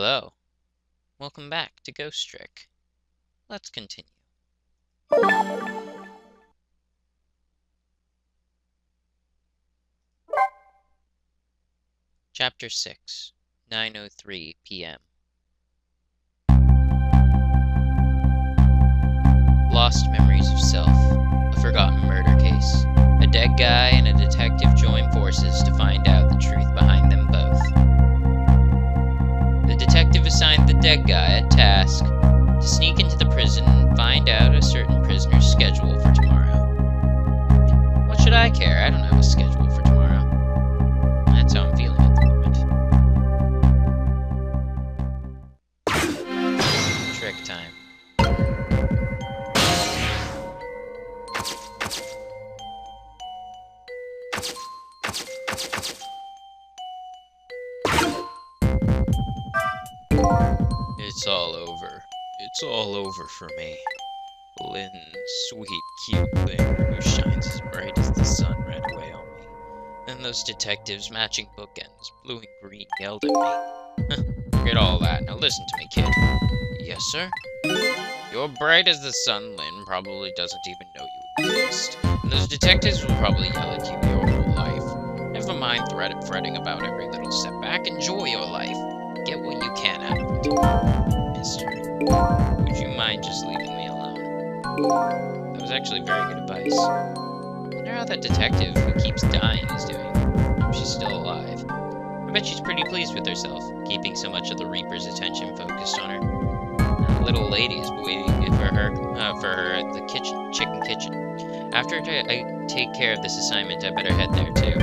Hello. Welcome back to Ghost Trick. Let's continue. Chapter 6, 9:03 p.m. Lost memories of self, a forgotten murder case. A dead guy and a detective join forces to find out the truth behind them both. The detective assigned the dead guy a task to sneak into the prison and find out a certain prisoner's schedule for tomorrow. What should I care? I don't have a schedule for tomorrow. That's how I'm feeling at the moment. Trick time. It's all over. It's all over for me. Lynn, sweet, cute Lynn, who shines as bright as the sun, ran away on me. Then those detectives, matching bookends, blue and green, yelled at me. Forget all that. Now listen to me, kid. Yes, sir? You're bright as the sun, Lynn probably doesn't even know you exist. And those detectives will probably yell at you your whole life. Never mind fretting about every little setback. Enjoy your life. Get what you can out of it. Mister, would you mind just leaving me alone? That was actually very good advice. I wonder how that detective who keeps dying is doing. I hope she's still alive. I bet she's pretty pleased with herself, keeping so much of the Reaper's attention focused on her. The little lady is waiting for her at the chicken kitchen. After I take care of this assignment, I better head there too.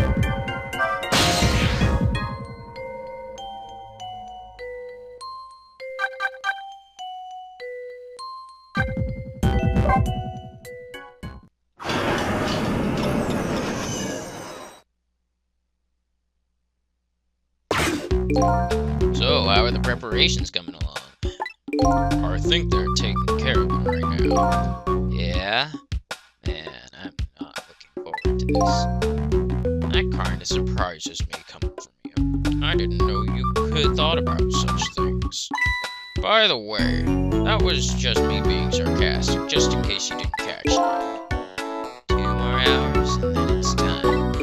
So, how are the preparations coming along? I think they're taking care of them right now. Yeah? Man, I'm not looking forward to this. That kinda surprises me coming from you. I didn't know you could thought about such things. By the way, that was just me being sarcastic, just in case you didn't catch that. 2 more hours and then it's time.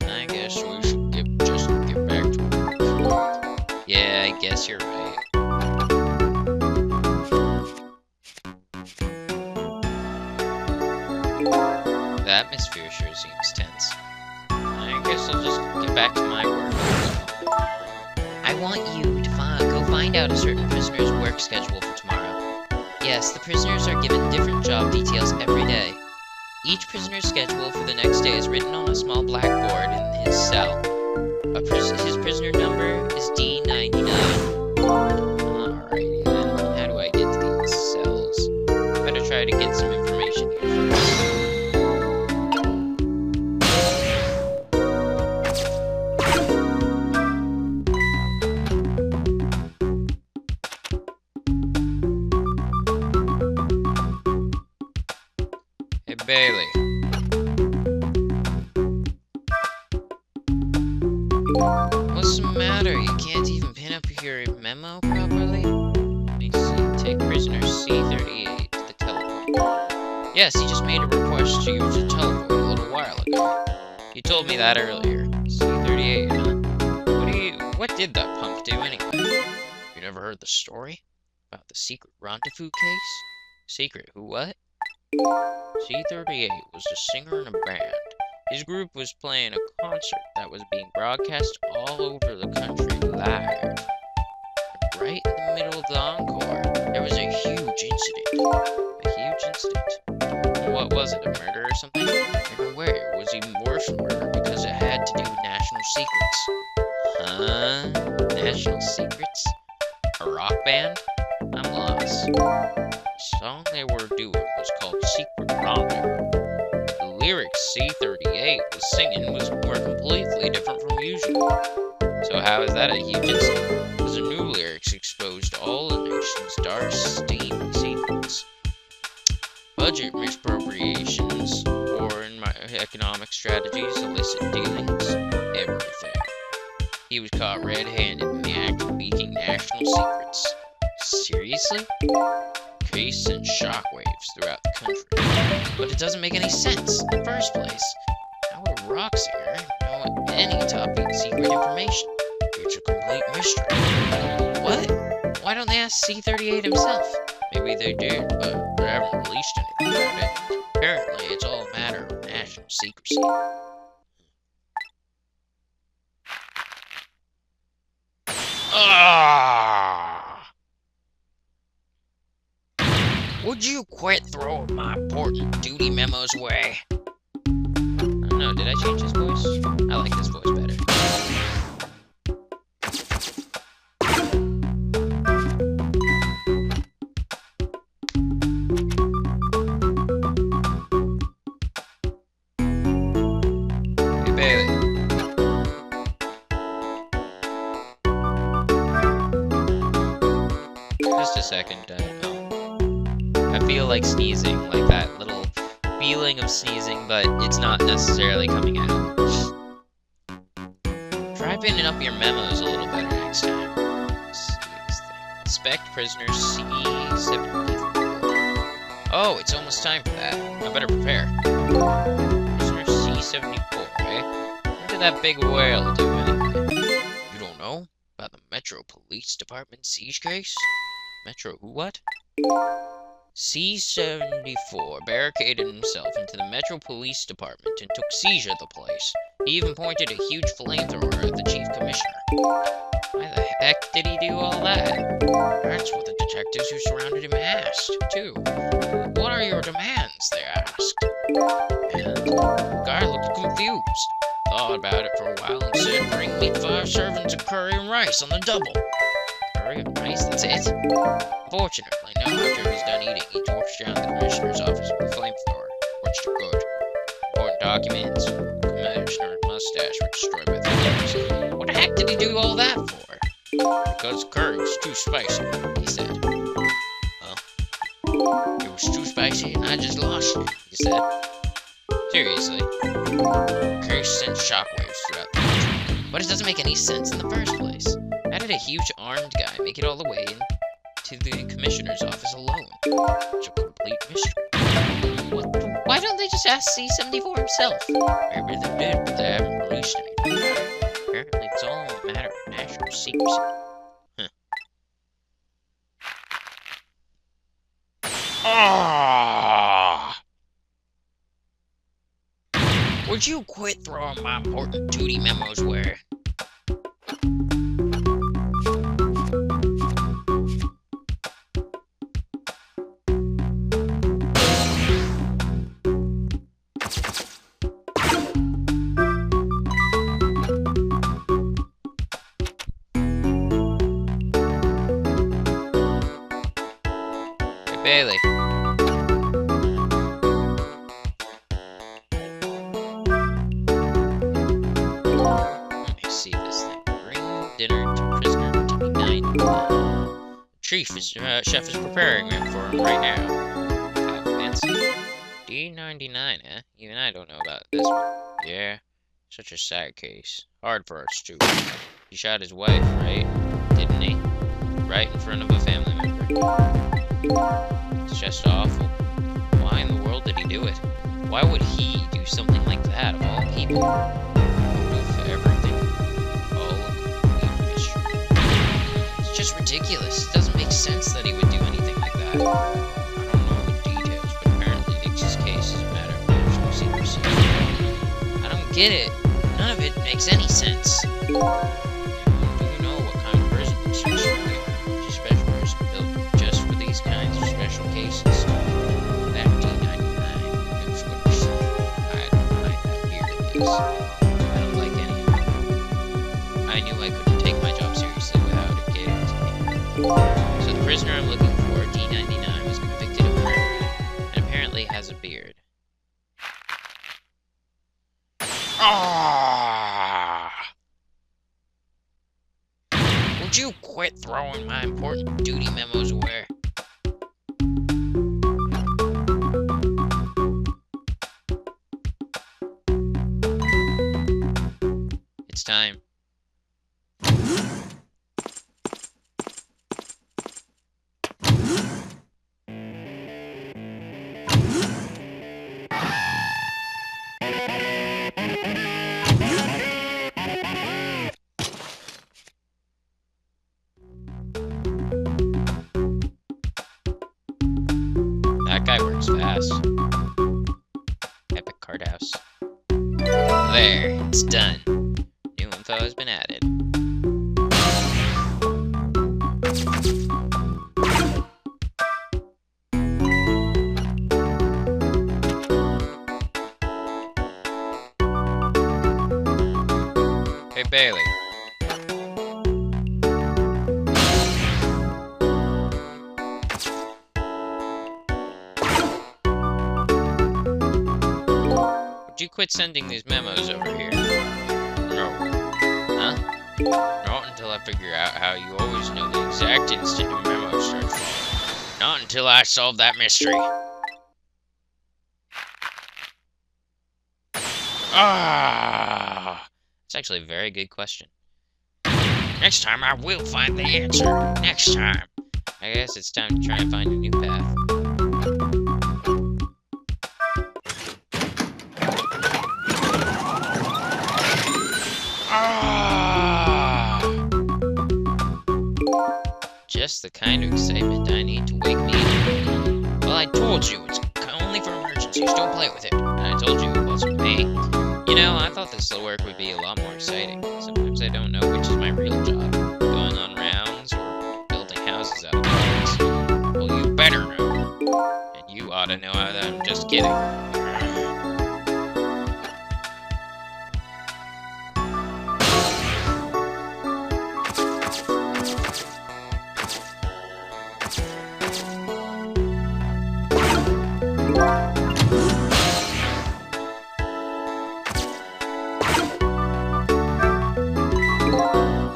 I guess we should just get back to work. Yeah, I guess you're right. The atmosphere sure seems tense. I guess I'll just get back to my work. I want you to go find out a certain prisoner's work schedule for tomorrow. Yes, the prisoners are given different job details every day. Each prisoner's schedule for the next day is written on a small blackboard in his cell. His prisoner number is D99. Alrighty then, how do I get to these cells? Better try to get some information here first. Hey, Bailey. What's the matter? You can't even pin up your memo properly? Let me see. Take prisoner C38 to the telephone. Yes, he just made a request to use the telephone a little while ago. You told me that earlier. C38, huh? What did that punk do anyway? You never heard the story? About the secret rendezvous case? Secret who what? C38 was a singer in a band. His group was playing a concert that was being broadcast all over the country live. And right in the middle of the encore, there was a huge incident. A huge incident. What was it, a murder or something? In a way, it was even worse than murder because it had to do with national secrets. Huh? National secrets? A rock band? I'm lost. The song they were doing was called Secret Rendezvous. The lyrics C38 was singing were completely different from usual. So how is that a huge incident? Because the new lyrics exposed all the nation's dark steam secrets. Budget misappropriations, foreign economic strategies, illicit dealings, everything. he was caught red-handed in the act of leaking national secrets. Seriously? Case sent shockwaves throughout the country. But it doesn't make any sense in the first place. How would a rock singer know any top secret information? It's a complete mystery. What? Why don't they ask C-38 himself? Maybe they did, but they haven't released anything about it. Apparently, it's all a matter of national secrecy. Would you quit throwing my important duty memos away? I don't know, did I change his voice? I like this voice better. Hey, Bailey. Just a second, I feel like sneezing, like that little feeling of sneezing, but it's not necessarily coming out. Try pinning up your memos a little better next time. Let's see this thing. Inspect prisoner C-74. Oh, it's almost time for that. I better prepare. Prisoner C-74, eh? When did that big whale do anyway? You don't know? About the Metro Police Department siege case? Metro who what? C-74 barricaded himself into the Metro Police Department and took seizure of the place. He even pointed a huge flamethrower at the Chief Commissioner. Why the heck did he do all that? That's what the detectives who surrounded him asked, too. What are your demands, they asked. And the guy looked confused. Thought about it for a while and said, bring me 5 servings of curry and rice on the double. Curry and rice, that's it? Fortunately, no, after he was done eating, he torched down the commissioner's office with a flamethrower. Torched it good. Important documents. Commissioner's mustache were destroyed by the flames. What the heck did he do all that for? Because curry was too spicy, he said. Well, it was too spicy and I just lost it, he said. Seriously. Curry sent shockwaves throughout the country. But it doesn't make any sense in the first place. How did a huge armed guy make it all the way to the commissioner's office alone? It's a complete mystery. Why don't they just ask C-74 himself? Maybe they did, but they haven't released anything about it. Apparently it's all a matter of national secrecy. Huh. Would you quit throwing my important duty memos away? Bailey. Let me see this thing. Bring dinner to prisoner D99. Chef is preparing it for him right now. How fancy. D99, eh? Even I don't know about this one. Yeah, such a sad case. Hard for us too. He shot his wife, right? Didn't he? Right in front of a family member. It's just awful. Why in the world did he do it? Why would he do something like that, of all people? With everything. All a complete mystery. It's just ridiculous. It doesn't make sense that he would do anything like that. I don't know the details, but apparently Dix's case is a matter of national secrecy. I don't get it. None of it makes any sense. Do you know what kind of prison this is? Special prison built just for these kinds of special cases. That D99 knows what he's saying. I don't like that beard of his. I don't like any of it. I knew I couldn't take my job seriously without it getting to me. So the prisoner I'm looking for, D99, was convicted of murder and apparently has a beard. Would you quit throwing my important duty memos away? It's time. was fast. Epic card house. There, it's done. New info has been added. Hey, Bailey. Would you quit sending these memos over here? No. Huh? Not until I figure out how you always know the exact instant a memo starts flowing. Not until I solve that mystery. Ah! It's actually a very good question. Next time I will find the answer. Next time. I guess it's time to try and find a new path. Ah! Just the kind of excitement I need to wake me up. Well, I told you, it's only for emergencies. Don't play with it. And I told you it wasn't me. You know, I thought this work would be a lot more exciting. Sometimes I don't know which is my real job. Going on rounds or building houses out of buildings. Well, you better know. And you ought to know that I'm just kidding.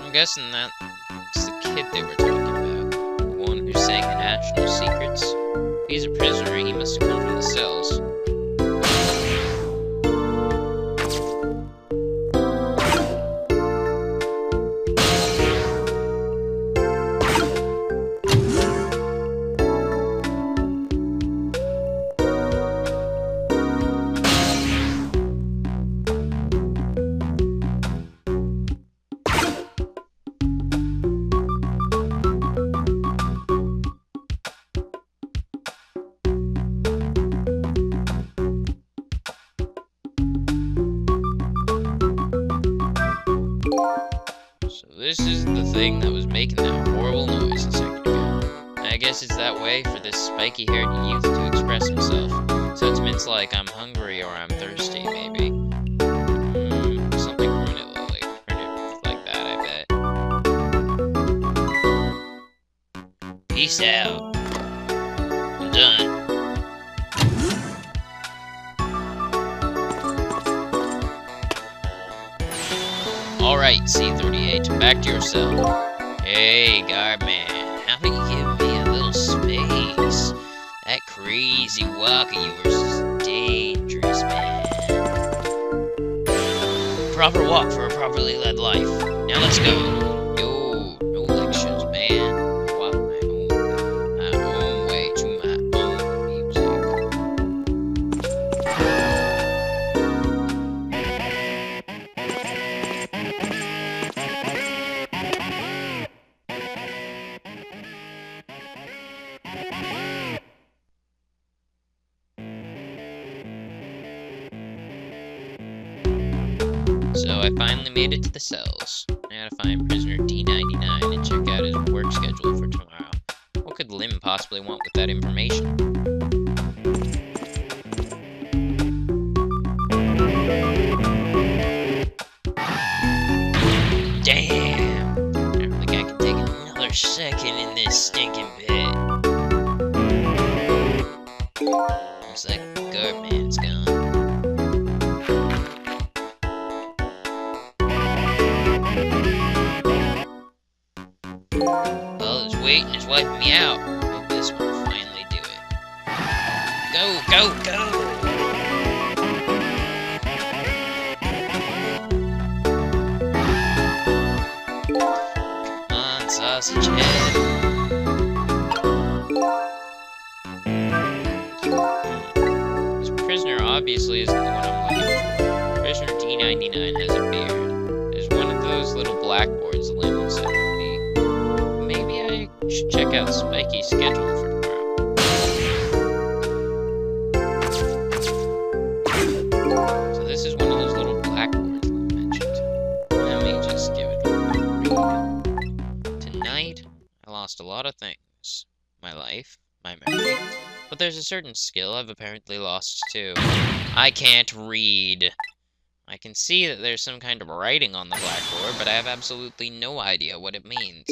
I'm guessing that's the kid they were talking about. The one who sang the national secrets. If he's a prisoner, he must have come from the cells. This isn't the thing that was making that horrible noise a second ago. I guess it's that way for this spiky-haired youth to express himself. Sentiments like I'm hungry or I'm thirsty, maybe. Something primitive like that, I bet. Peace out. I'm done. Alright, C-38, back to your cell. Hey, guardman, how about you give me a little space? That crazy walk of yours is dangerous, man. Proper walk for a properly led life. Now let's go. No lectures, man. I walk my own way to my own music. So I finally made it to the cells. I gotta find prisoner D99 and check out his work schedule for tomorrow. What could Lim possibly want with that information? Damn! I don't think I can take another second in this stinking pit. Looks like the guardman's gone. Well, his waiting is wiping me out. Hope this will finally do it. Go, go, go! Come on, sausage head. This prisoner obviously isn't the one I'm looking for. Prisoner D99 has a beard. There's one of those little blackboards Lim said would be. Maybe I should check out Spiky's schedule for tomorrow. night, I lost a lot of things. My life, my memory. But there's a certain skill I've apparently lost too. I can't read. I can see that there's some kind of writing on the blackboard, but I have absolutely no idea what it means.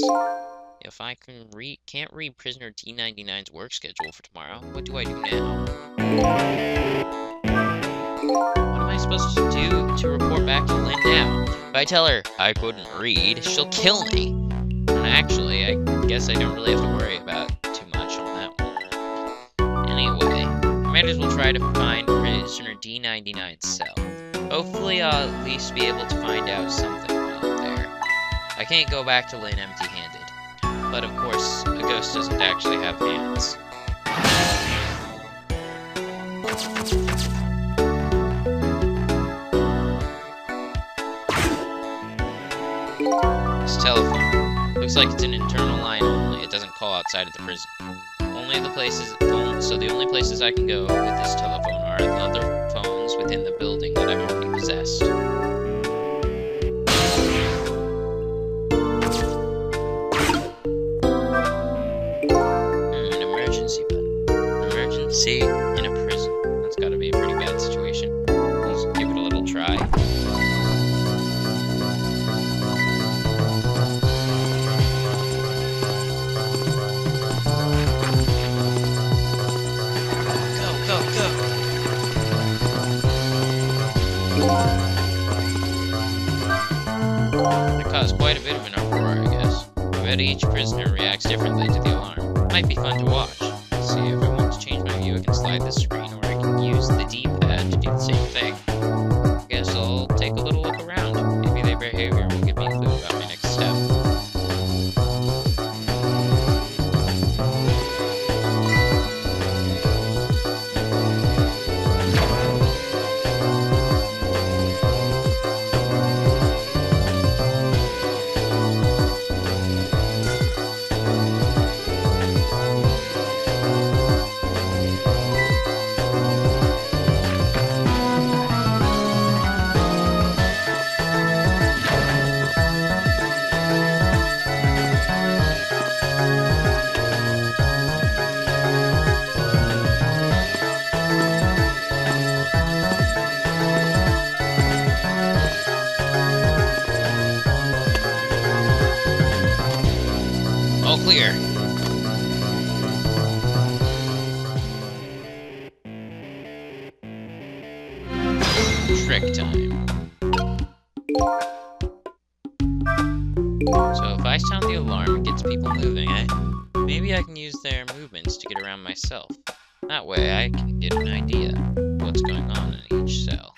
If I can't read prisoner D99's work schedule for tomorrow, what do I do now? What am I supposed to do to report back to Lynn now? If I tell her I couldn't read, she'll kill me. And actually, I guess I don't really have to worry about too much on that one. Anyway, I might as well try to find prisoner D99's cell. Hopefully I'll at least be able to find out something while I'm there. I can't go back to Lynn empty-handed. But of course, a ghost doesn't actually have hands. This telephone. Looks like it's an internal line only. It doesn't call outside of the prison. So the only places I can go with this telephone are the other phones within the building that I've already possessed. An emergency button. Emergency in a prison. That's gotta be a pretty bad situation. Let's give it a little try. It caused quite a bit of an uproar, I guess. I bet each prisoner reacts differently to the alarm. Might be fun to watch. Let's see, if I want to change my view, I can slide the screen, or I can use the D-pad to do the same thing. I guess I'll take a little look around. Maybe their behavior will give me a clue about my next step. All clear. Trick time. So if I sound the alarm, it gets people moving, eh? Maybe I can use their movements to get around myself. That way I can get an idea of what's going on in each cell.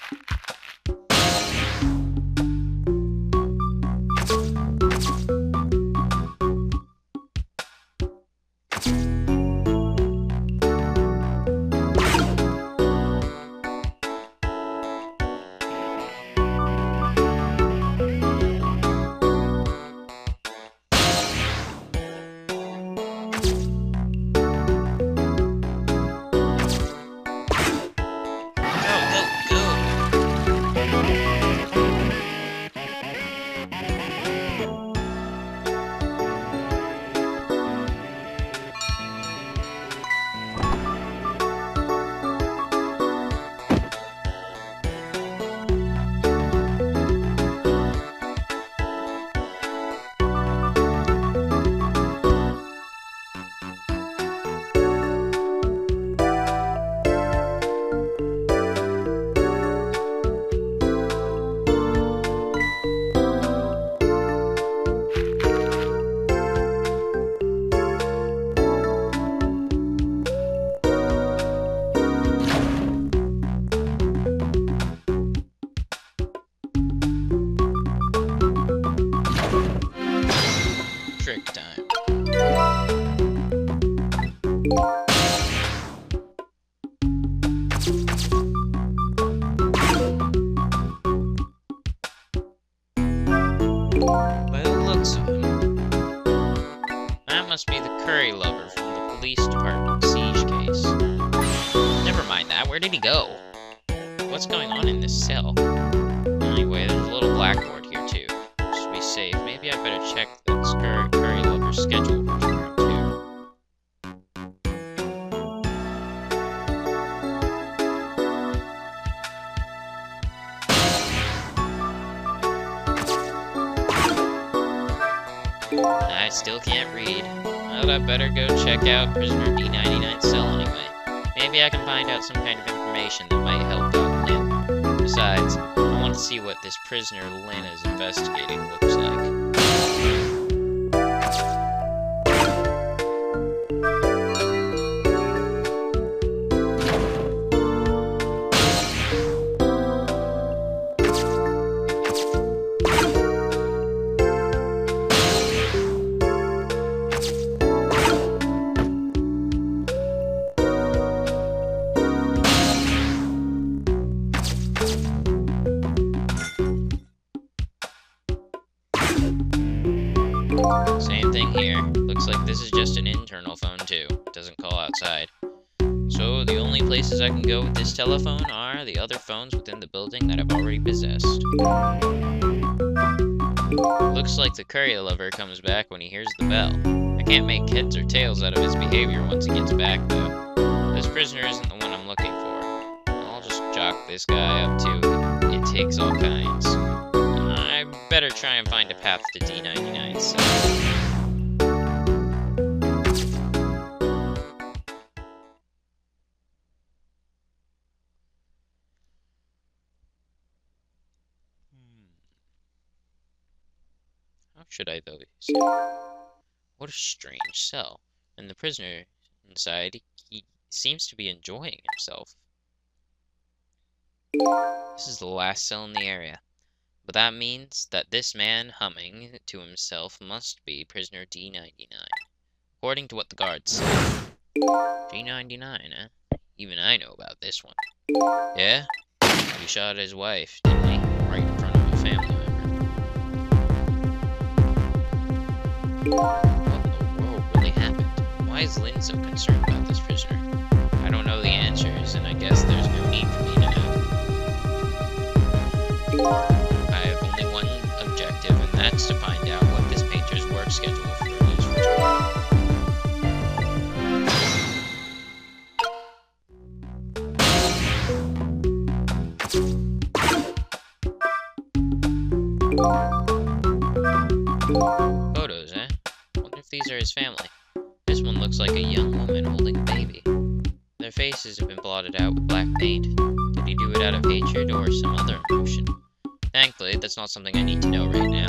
Trick time. By the looks of it, that must be the curry lover from the police department siege case. Never mind that, where did he go? What's going on in this cell? Anyway, there's a little blackboard here too. Just to be safe, maybe I better check this curry lover's I still can't read. Well, I better go check out Prisoner D99's cell anyway. Maybe I can find out some kind of information that might help out Lynn. Besides, I want to see what this prisoner Lynn is investigating looks like. Same thing here. Looks like this is just an internal phone too. It doesn't call outside. So the only places I can go with this telephone are the other phones within the building that I've already possessed. Looks like the curry lover comes back when he hears the bell. I can't make heads or tails out of his behavior once he gets back though. This prisoner isn't the one I'm looking for. I'll just jock this guy up too. It takes all kinds. I better try and find a path to D99's cell. How should I though? What a strange cell. And the prisoner inside, he seems to be enjoying himself. This is the last cell in the area. But that means that this man humming to himself must be prisoner D99. According to what the guards say. D99, eh? Even I know about this one. Yeah? He shot his wife, didn't he? Right in front of a family member. What in the world really happened? Why is Lynn so concerned about this prisoner? I don't know the answers, and I guess there's no need for me to know. I have only one objective, and that's to find out what this painter's work schedule is for tomorrow. Photos, eh? Wonder if these are his family. This one looks like a young woman holding a baby. Their faces have been blotted out with black paint. Did he do it out of hatred or some other emotion? Thankfully, that's not something I need to know right now.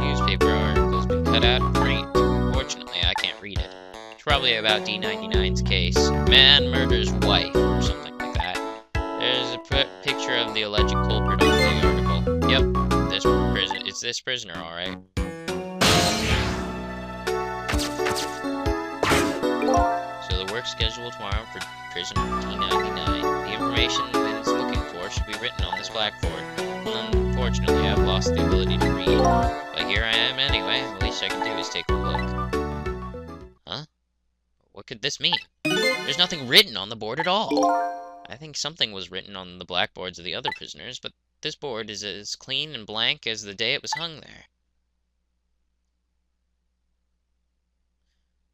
Newspaper article's been cut out and framed. Fortunately, I can't read it. It's probably about D99's case. Man murders wife, or something like that. There's a picture of the alleged culprit on the article. Yep, it's this prisoner, alright. Work schedule tomorrow for prisoner D99. The information that it's looking for should be written on this blackboard. Unfortunately, I've lost the ability to read. But here I am anyway. The least I can do is take a look. Huh? What could this mean? There's nothing written on the board at all. I think something was written on the blackboards of the other prisoners, but this board is as clean and blank as the day it was hung there.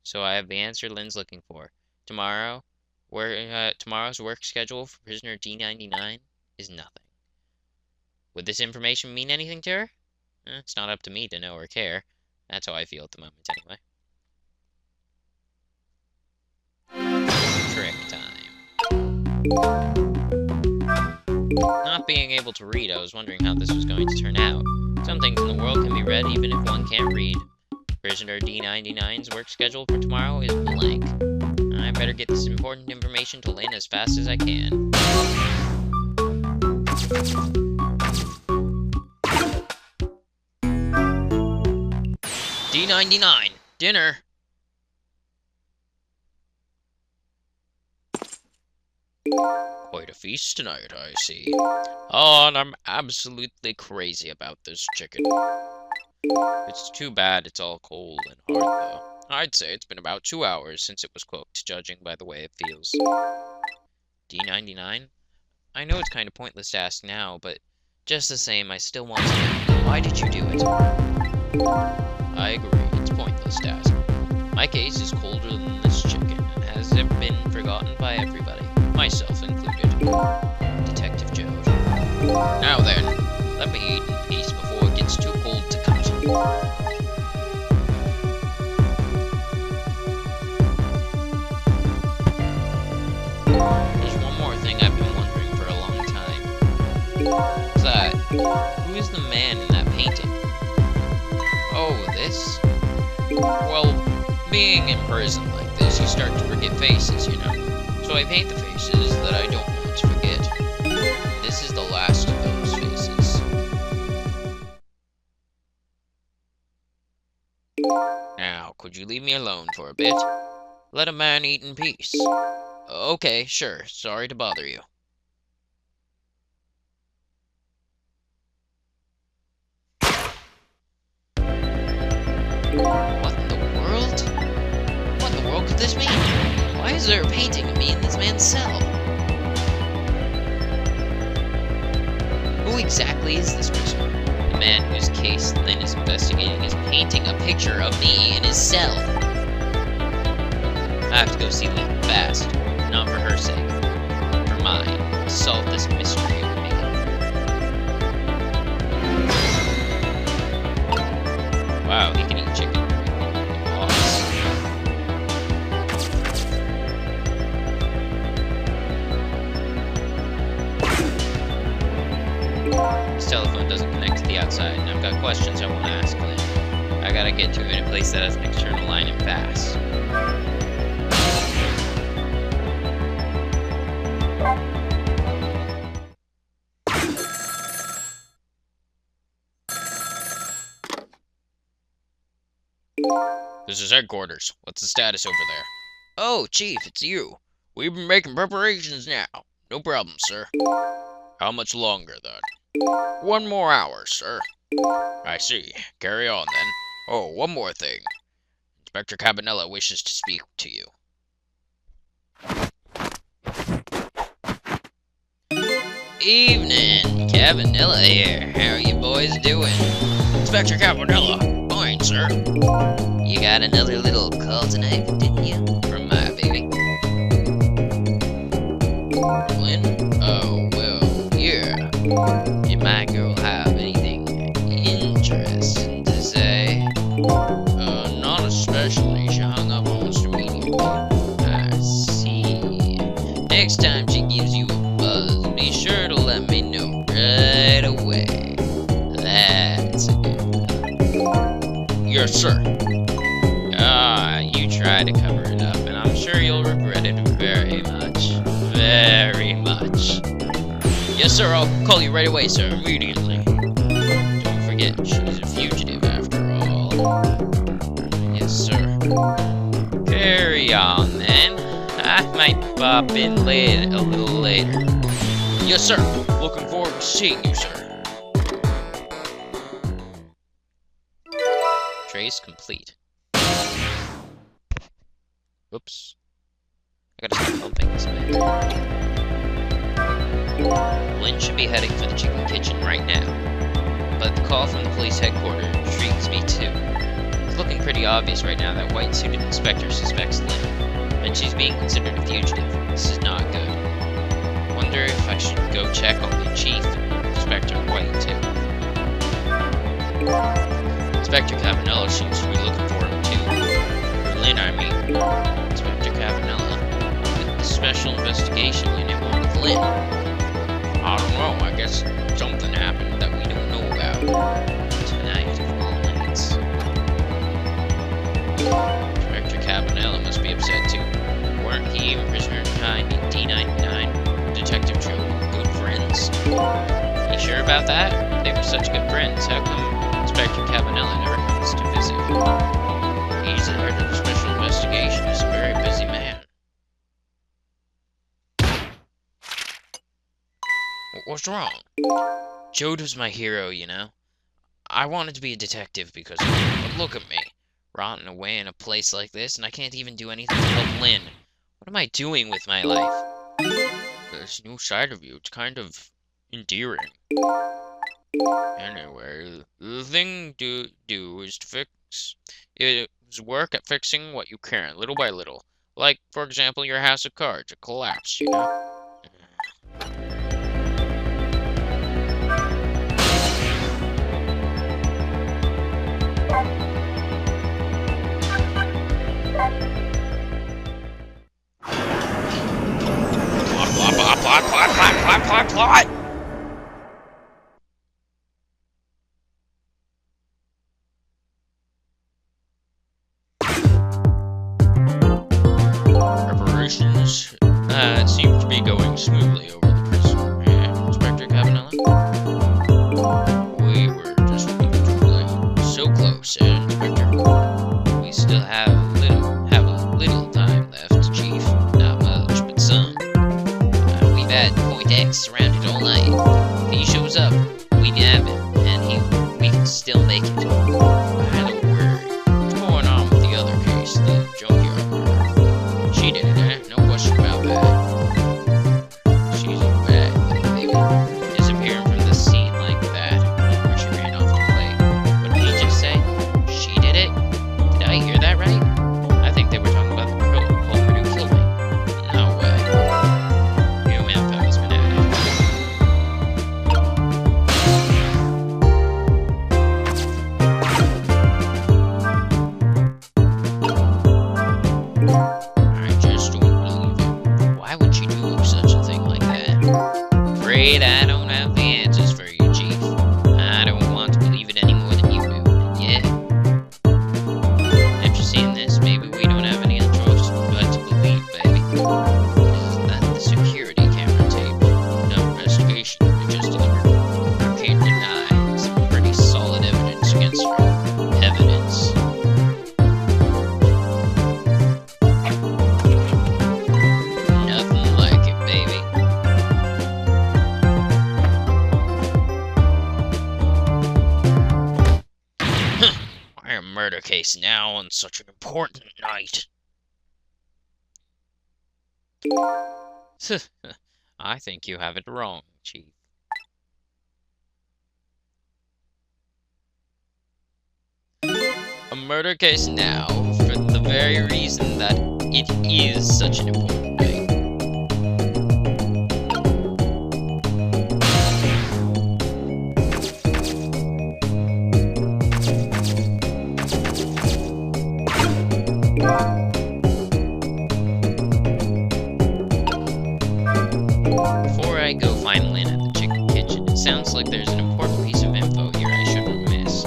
So I have the answer Lynn's looking for. Tomorrow's work schedule for prisoner D99 is nothing. Would this information mean anything to her? It's not up to me to know or care. That's how I feel at the moment, anyway. Trick time. Not being able to read, I was wondering how this was going to turn out. Some things in the world can be read even if one can't read. Prisoner D99's work schedule for tomorrow is blank. I better get this important information to Lynn as fast as I can. D99, dinner! Quite a feast tonight, I see. Oh, and I'm absolutely crazy about this chicken. It's too bad it's all cold and hard, though. I'd say it's been about 2 hours since it was cooked, judging by the way it feels. D99? I know it's kind of pointless to ask now, but just the same, I still want to know. Why did you do it? I agree, it's pointless to ask. My case is colder than this chicken, and has been forgotten by everybody, myself included. Detective Joe. Now then, let me eat in peace before it gets too cold to cut. There's one more thing I've been wondering for a long time. What's that? Who is the man in that painting? Oh, this? Well, being in prison like this, you start to forget faces, you know? So I paint the faces that I don't want to forget. This is the last of those faces. Now, could you leave me alone for a bit? Let a man eat in peace. Okay, sure. Sorry to bother you. What in the world? What in the world could this mean? Why is there a painting of me in this man's cell? Who exactly is this prisoner? The man whose case Lynn is investigating is painting a picture of me in his cell. I have to go see Lynn fast. Not for her sake. For mine. To solve this mystery of me. Wow, he can eat chicken. Awesome. This telephone doesn't connect to the outside, and I've got questions I want to ask Lynn. I gotta get to it in a place that has an external line and fast. This is headquarters. What's the status over there? Oh, Chief, it's you. We've been making preparations now. No problem, sir. How much longer, then? 1 more hour, sir. I see. Carry on, then. Oh, one more thing. Inspector Cabanela wishes to speak to you. Evening, Cabanela here. How are you boys doing? Inspector Cabanela. Fine, sir. You got another little call tonight, didn't you? From my baby. Lynn? Oh, well, yeah. Did my girl have anything interesting to say? Not especially. She hung up almost immediately. I see. Next time she gives you a buzz, be sure to let me know right away. That's a good one. Yes, sir. You try to cover it up, and I'm sure you'll regret it very much. Very much. Yes, sir, I'll call you right away, sir, immediately. Don't forget, she's a fugitive after all. Yes, sir. Carry on, then. I might pop in a little later. Yes, sir. Looking forward to seeing you, sir. Trace complete. Whoops. I gotta stop helping this man. Lynn should be heading for the chicken kitchen right now. But the call from the police headquarters intrigues me too. It's looking pretty obvious right now that white-suited inspector suspects Lynn, and she's being considered a fugitive. This is not good. Wonder if I should go check on the chief, Inspector White, too. Inspector Cabanela seems to be looking for him too. For Lynn, I mean. Inspector Cabanela, with the special investigation unit on with Lynn. I don't know, I guess something happened that we don't know about. Tonight of all nights. Inspector Cabanela must be upset too. Weren't he and prisoner D99, Detective Joe, good friends? You sure about that? They were such good friends. How come Inspector Cabanela never comes to visit? He's the head of the special investigation. He's a very busy man. What's wrong? Jode was my hero, you know. I wanted to be a detective because of him, but look at me. Rotting away in a place like this, and I can't even do anything to help Lynn. What am I doing with my life? This new side of you, it's kind of endearing. Anyway, the thing to do is to fix... is work at fixing what you can, little by little. Like, for example, your house of cards. It collapsed, you know? smoothly over the prisoner. Yeah, Inspector Cabanella? We were just truly so close, Inspector. We still have a little time left, Chief. Not much, but some. We've had Point X surrounded all night. If he shows up, we nab him, and we can still make it. I had a word. What's going on with the other case, the junkyard murder? She did it, no question about that. She's a bad little baby. Disappearing from the scene like that, where she ran off to play. What did he just say? She did it? Did I hear that right? I think they were talking about the culprit who killed me. No way. New info has been added. I just don't believe it. Why would she do such a thing like that? Afraid I don't have the answers for you, Chief. I don't want to believe it any more than you do. Yeah. After seeing this, maybe we don't have any other choice but to believe, baby. Is that the security camera tape? No investigation you just delivered. I can't deny some pretty solid evidence against her. Evidence. Nothing like it, baby. Why a murder case now on such an important night? I think you have it wrong, Chief. A murder case now for the very reason that it is such an important night. Before I go find Lynn at the chicken kitchen, it sounds like there's an important piece of info here I shouldn't miss.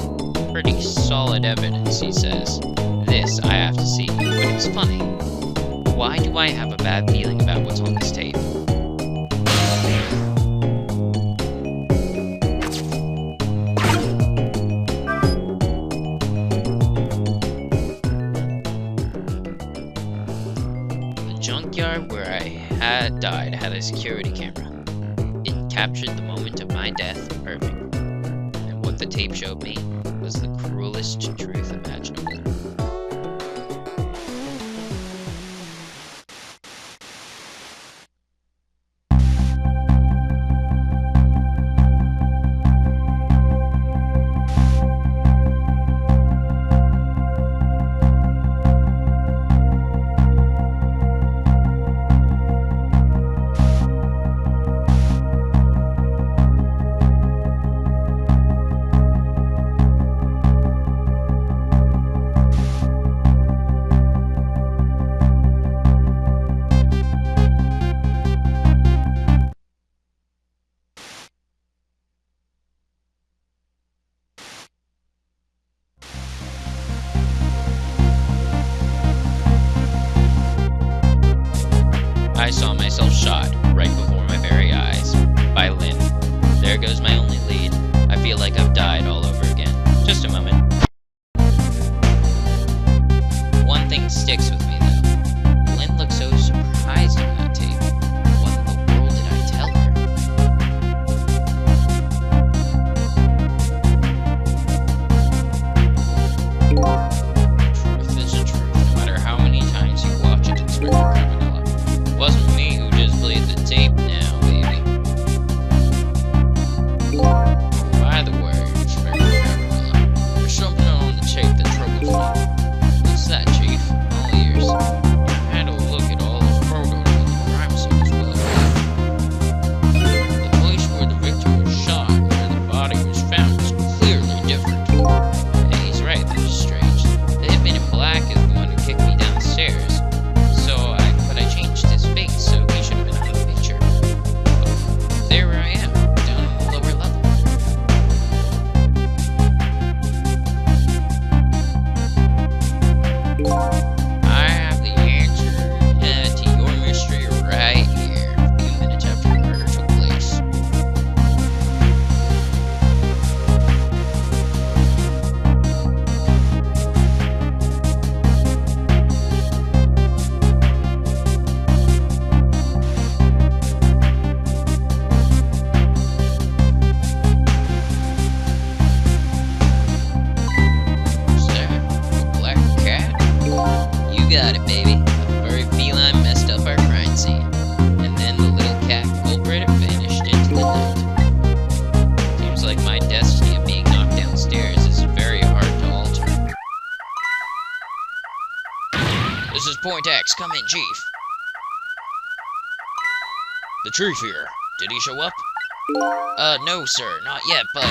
Pretty solid evidence, he says. This I have to see, but it's funny. Why do I have a bad feeling about what's on this tape? The junkyard where I had died had a security camera. It captured the moment of my death perfect. And what the tape showed me was the cruelest truth imaginable. I saw myself shot right before my very eyes by Lynn. There goes my only lead. I feel like I've died all over again. Just a moment. One thing sticks with me though. Lynn looked so surprised on that tape. What in the world did I tell her? Truth is a truth, no matter how many times you watch it, Inspector Cabanella. It wasn't me who just played the tape now, baby. By the way, Inspector Cabanella, you're so Point X. Come in, Chief. The Chief here. Did he show up? No, sir. Not yet, but...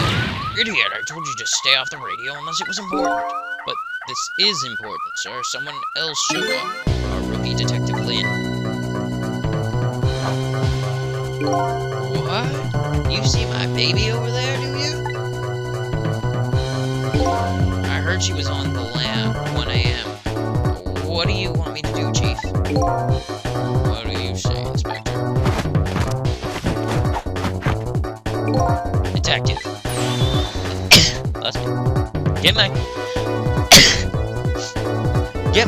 Idiot, I told you to stay off the radio unless it was important. But this is important, sir. Someone else showed up. Our rookie Detective Lynn. What? You see my baby over there, do you? I heard she was on the lam at 1 a.m. What do you want me to do, Chief? What do you say, Inspector? Detective. Bless me. Get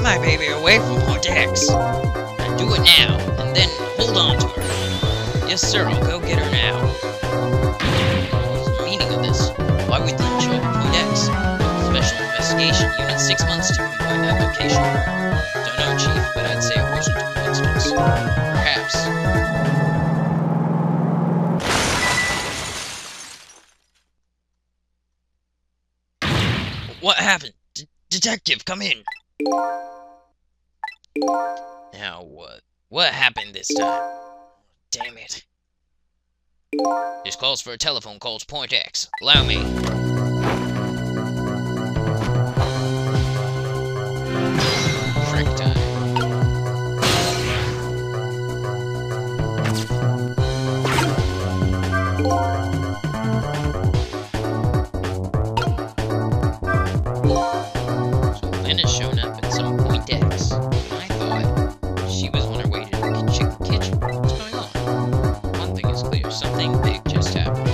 my baby away from Point X. And do it now, and then hold on to her. Yes, sir, I'll go get her now. What's the meaning of this? Why would Lynn show up at Point X? Special Investigation Unit 6 months to pinpoint that location. Don't know, Chief, but I'd say it wasn't a coincidence. Perhaps. What happened? Detective, come in. Now what? What happened this time? Damn it. This calls for a telephone call to Point X. Allow me. Frick time. So Lynn has shown up at some Point X. I thought she was on her way to the chicken kitchen. What's going on? One thing is clear. Something big just happened.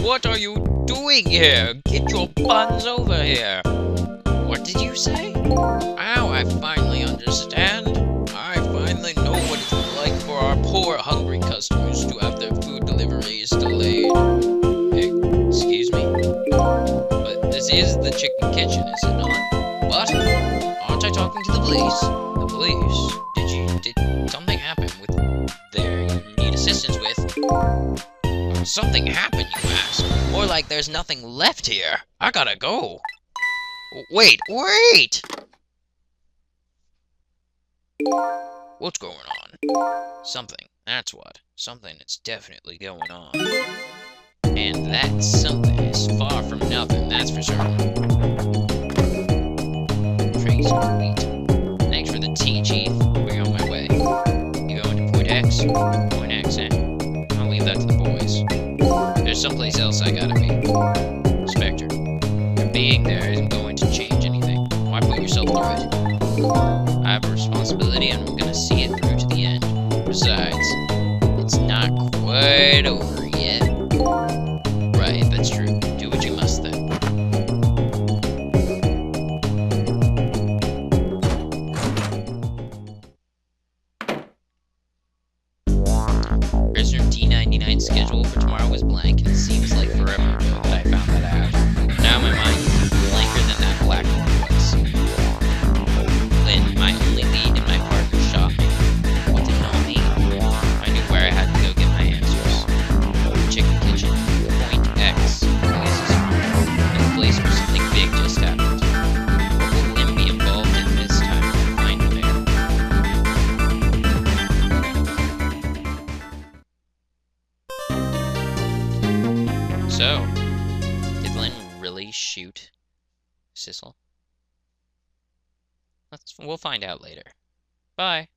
What are you doing here? Get your buns over here. What did you say? Now I finally understand. I finally know what it's like for our poor, hungry customers to have their food deliveries delayed. Excuse me? But this is the chicken kitchen, is it not? What? Aren't I talking to the police? The police? Did something happen with there you need assistance with? Something happened, you ask? More like there's nothing left here. I gotta go. Wait! What's going on? Something. That's what. Something is definitely going on. And that something is far from nothing, that's for certain. Trace complete. Thanks for the tea, Chief. We're on my way. You going to Point X? Point X, eh? I'll leave that to the boys. There's someplace else I gotta be. Inspector, your being there isn't going to change anything. Why put yourself through it? I have a responsibility and I'm gonna see it through to the end. Besides, it's not quite over yet. Right, that's true. Do what you must then. Prisoner D99's schedule for tomorrow was blank, and it seems like forever ago that I found that out. Now my mind is blanker than that black hole was. Lynn, my only lead in my partner's shopping. What did it all mean? I knew where I had to go get my answers. Chicken kitchen, Point X, Police's farm, and the place where something big just happened. What will Lynn be involved in this time? Find him there. So, did Lynn really shoot Sissel? We'll find out later. Bye.